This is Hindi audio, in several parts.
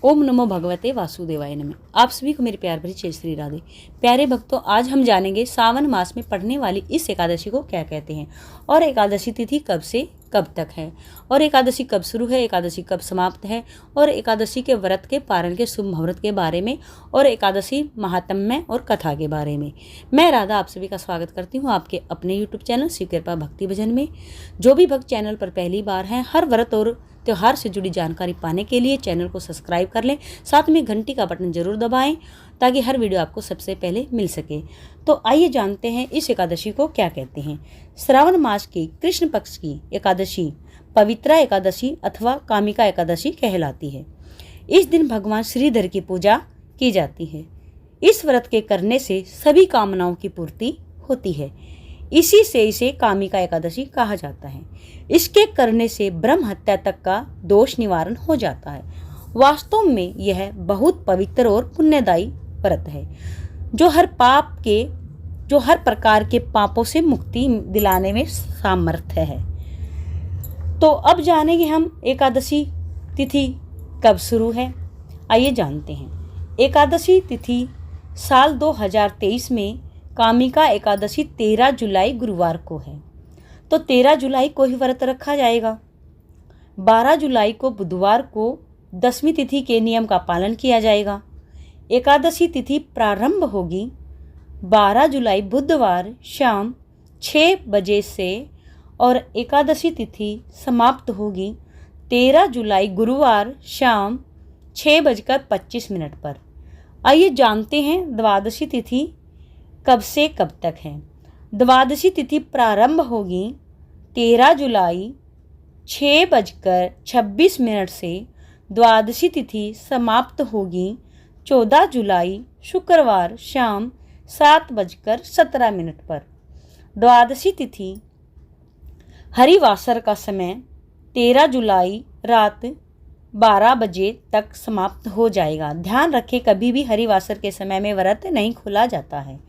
ओम नमो भगवते वासुदेवाय नमः। आप सभी को मेरे प्यार भरी जय श्री राधे। प्यारे भक्तों, आज हम जानेंगे सावन मास में पढ़ने वाली इस एकादशी को क्या कहते हैं और एकादशी तिथि कब से कब तक है और एकादशी कब शुरू है, एकादशी कब समाप्त है और एकादशी के व्रत के पारण के शुभ मुहूर्त के बारे में और एकादशी महात्म्य और कथा के बारे में। मैं राधा आप सभी का स्वागत करती हूँ आपके अपने यूट्यूब चैनल शिव कृपा भक्ति भजन में। जो भी भक्त चैनल पर पहली बार हैं, हर व्रत और त्योहार से जुड़ी जानकारी पाने के लिए चैनल को सब्सक्राइब कर लें, साथ में घंटी का बटन जरूर दबाएं ताकि हर वीडियो आपको सबसे पहले मिल सके। तो आइए जानते हैं इस एकादशी को क्या कहते हैं। श्रावण मास की कृष्ण पक्ष की एकादशी पवित्रा एकादशी अथवा कामिका एकादशी कहलाती है। इस दिन भगवान श्रीधर की पूजा की जाती है। इस व्रत के करने से सभी कामनाओं की पूर्ति होती है। इसी से इसे कामिका एकादशी कहा जाता है। इसके करने से ब्रह्म हत्या तक का दोष निवारण हो जाता है। वास्तव में यह बहुत पवित्र और पुण्यदायी व्रत है जो हर प्रकार के पापों से मुक्ति दिलाने में सामर्थ्य है। तो अब जानेंगे हम एकादशी तिथि कब शुरू है। आइए जानते हैं। एकादशी तिथि साल 2023 में कामिका एकादशी 13 जुलाई गुरुवार को है, तो 13 जुलाई को ही व्रत रखा जाएगा। 12 जुलाई को बुधवार को दशमी तिथि के नियम का पालन किया जाएगा। एकादशी तिथि प्रारंभ होगी 12 जुलाई बुधवार शाम 6 बजे से और एकादशी तिथि समाप्त होगी 13 जुलाई गुरुवार शाम 6:25 पर। आइए जानते हैं द्वादशी तिथि कब से कब तक है। द्वादशी तिथि प्रारंभ होगी 13 जुलाई 6:26 से। द्वादशी तिथि समाप्त होगी 14 जुलाई शुक्रवार शाम 7:17 पर। द्वादशी तिथि हरिवासर का समय 13 जुलाई रात 12 बजे तक समाप्त हो जाएगा। ध्यान रखें, कभी भी हरिवासर के समय में व्रत नहीं खोला जाता है।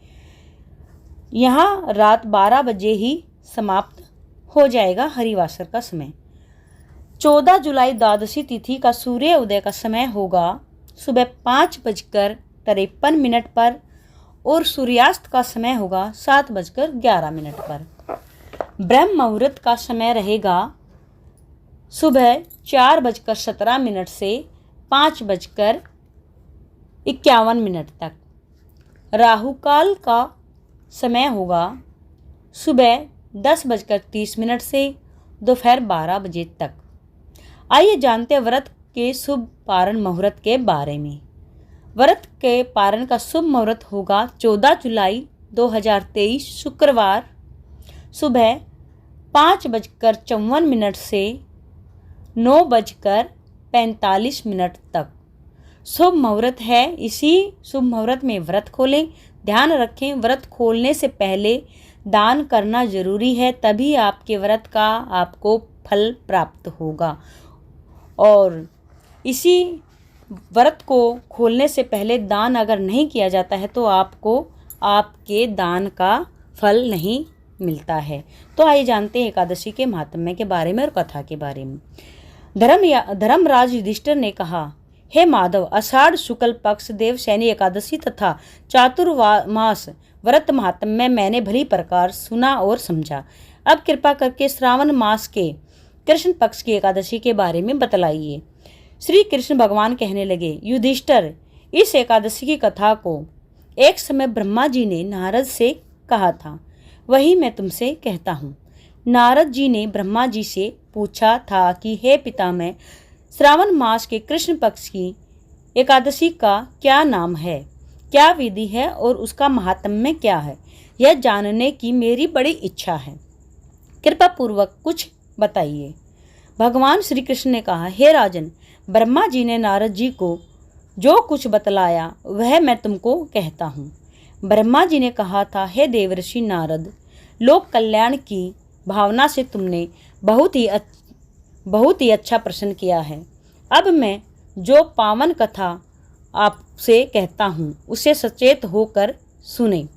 यहाँ रात 12 बजे ही समाप्त हो जाएगा हरिवासर का समय। 14 जुलाई द्वादशी तिथि का सूर्य उदय का समय होगा सुबह 5:53 पर और सूर्यास्त का समय होगा 7:11 पर। ब्रह्म मुहूर्त का समय रहेगा सुबह 4:17 से 5:51 तक। राहु काल का समय होगा सुबह 10:30 से दोपहर 12 बजे तक। आइए जानते हैं व्रत के शुभ पारण मुहूर्त के बारे में। व्रत के पारण का शुभ मुहूर्त होगा 14 जुलाई 2023 शुक्रवार सुबह 5:54 से 9:45 तक शुभ मुहूर्त है। इसी शुभ मुहूर्त में व्रत खोलें। ध्यान रखें, व्रत खोलने से पहले दान करना जरूरी है, तभी आपके व्रत का आपको फल प्राप्त होगा। और इसी व्रत को खोलने से पहले दान अगर नहीं किया जाता है तो आपको आपके दान का फल नहीं मिलता है। तो आइए जानते हैं एकादशी के महात्म्य के बारे में और कथा के बारे में। धर्मराज युधिष्ठिर ने कहा, हे माधव, आषाढ़ शुक्ल पक्ष देवशयनी एकादशी तथा चातुर्मास व्रत महात्म्य मैंने भली प्रकार सुना और समझा। अब कृपा करके श्रावण मास के कृष्ण पक्ष की एकादशी के बारे में बतलाइए। श्री कृष्ण भगवान कहने लगे, युधिष्ठिर, इस एकादशी की कथा को एक समय ब्रह्मा जी ने नारद से कहा था, वही मैं तुमसे कहता हूँ। नारद जी ने ब्रह्मा जी से पूछा था कि हे पितामह, श्रावण मास के कृष्ण पक्ष की एकादशी का क्या नाम है, क्या विधि है और उसका महात्म्य क्या है, यह जानने की मेरी बड़ी इच्छा है। कृपा पूर्वक कुछ बताइए। भगवान श्री कृष्ण ने कहा, हे राजन, ब्रह्मा जी ने नारद जी को जो कुछ बतलाया वह मैं तुमको कहता हूँ। ब्रह्मा जी ने कहा था, हे देवर्षि नारद, लोक कल्याण की भावना से तुमने बहुत ही अच्छा प्रश्न किया है। अब मैं जो पावन कथा आपसे कहता हूँ उसे सचेत होकर सुने।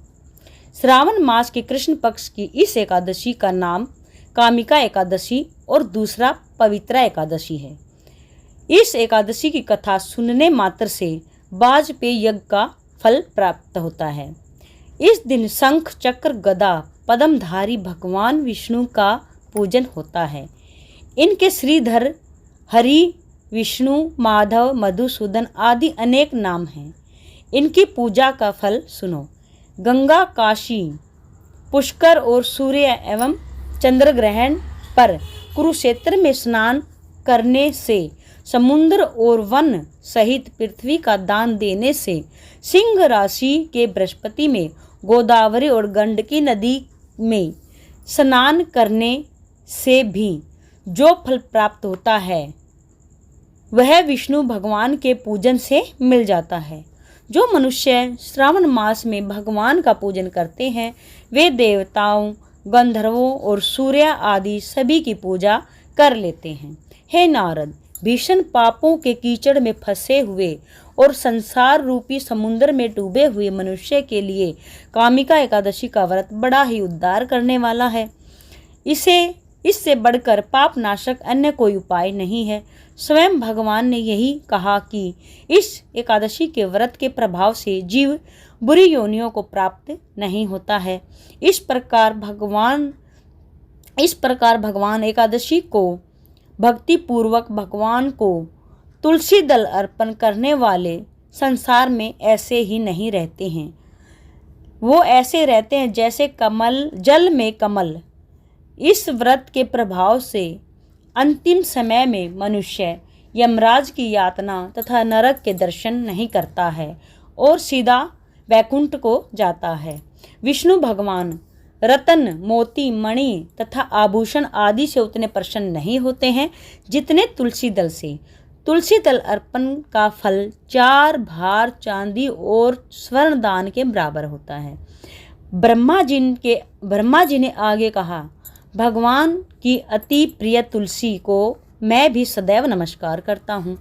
श्रावण मास के कृष्ण पक्ष की इस एकादशी का नाम कामिका एकादशी और दूसरा पवित्रा एकादशी है। इस एकादशी की कथा सुनने मात्र से वाजपेयी यज्ञ का फल प्राप्त होता है। इस दिन शंख चक्र गदा पद्मधारी भगवान विष्णु का पूजन होता है। इनके श्रीधर, हरि, विष्णु, माधव, मधुसूदन आदि अनेक नाम हैं। इनकी पूजा का फल सुनो। गंगा, काशी, पुष्कर और सूर्य एवं चंद्र ग्रहण पर कुरुक्षेत्र में स्नान करने से, समुद्र और वन सहित पृथ्वी का दान देने से, सिंह राशि के बृहस्पति में, गोदावरी और गंडकी नदी में स्नान करने से भी जो फल प्राप्त होता है वह विष्णु भगवान के पूजन से मिल जाता है। जो मनुष्य श्रावण मास में भगवान का पूजन करते हैं वे देवताओं, गंधर्वों और सूर्य आदि सभी की पूजा कर लेते हैं। हे नारद, भीषण पापों के कीचड़ में फंसे हुए और संसार रूपी समुद्र में डूबे हुए मनुष्य के लिए कामिका एकादशी का व्रत बड़ा ही उद्धार करने वाला है। इससे बढ़कर पाप नाशक अन्य कोई उपाय नहीं है। स्वयं भगवान ने यही कहा कि इस एकादशी के व्रत के प्रभाव से जीव बुरी योनियों को प्राप्त नहीं होता है। इस प्रकार भगवान एकादशी को भक्ति पूर्वक भगवान को तुलसी दल अर्पण करने वाले संसार में ऐसे ही नहीं रहते हैं। वो ऐसे रहते हैं जैसे कमल जल में कमल। इस व्रत के प्रभाव से अंतिम समय में मनुष्य यमराज की यातना तथा नरक के दर्शन नहीं करता है और सीधा वैकुंठ को जाता है। विष्णु भगवान रतन, मोती, मणि तथा आभूषण आदि से उतने प्रसन्न नहीं होते हैं जितने तुलसी दल से। तुलसी दल अर्पण का फल 4 भार चांदी और स्वर्ण दान के बराबर होता है। ब्रह्मा जी ने आगे कहा, भगवान की अति प्रिय तुलसी को मैं भी सदैव नमस्कार करता हूँ।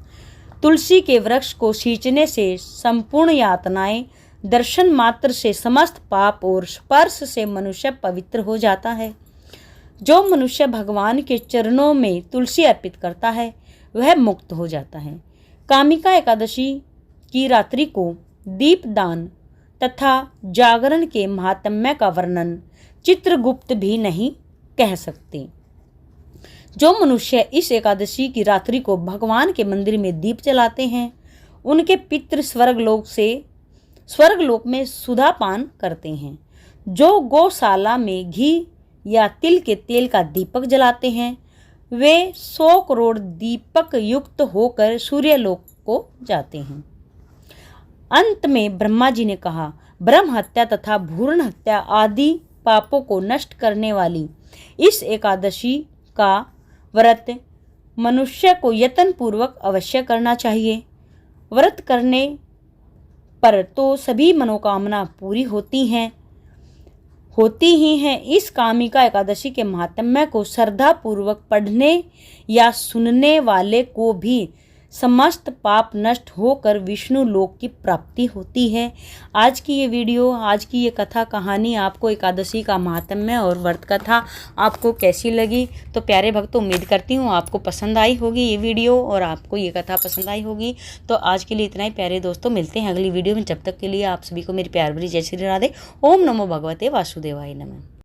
तुलसी के वृक्ष को सींचने से संपूर्ण यातनाएं, दर्शन मात्र से समस्त पाप और स्पर्श से मनुष्य पवित्र हो जाता है। जो मनुष्य भगवान के चरणों में तुलसी अर्पित करता है वह मुक्त हो जाता है। कामिका एकादशी की रात्रि को दीपदान तथा जागरण के महात्म्य का वर्णन चित्रगुप्त भी नहीं कह सकते। जो मनुष्य इस एकादशी की रात्रि को भगवान के मंदिर में दीप जलाते हैं उनके पितृ स्वर्गलोक में सुधा पान करते हैं। जो गौशाला में घी या तिल के तेल का दीपक जलाते हैं वे 100 करोड़ दीपक युक्त होकर सूर्यलोक को जाते हैं। अंत में ब्रह्मा जी ने कहा, ब्रह्म हत्या तथा भ्रूण हत्या आदि पापों को नष्ट करने वाली इस एकादशी का व्रत मनुष्य को यत्न पूर्वक अवश्य करना चाहिए। व्रत करने पर तो सभी मनोकामना पूरी होती ही हैं। इस कामिका एकादशी के महात्म्य को श्रद्धा पूर्वक पढ़ने या सुनने वाले को भी समस्त पाप नष्ट होकर विष्णु लोक की प्राप्ति होती है। आज की ये कथा कहानी आपको एकादशी का महात्म्य और व्रत कथा आपको कैसी लगी? तो प्यारे भक्तों, उम्मीद करती हूँ आपको पसंद आई होगी ये वीडियो और आपको ये कथा पसंद आई होगी। तो आज के लिए इतना ही प्यारे दोस्तों, मिलते हैं अगली वीडियो में। जब तक के लिए आप सभी को मेरी प्यार भरी जय श्री राधे। ओम नमो भगवते वासुदेवाय नमः।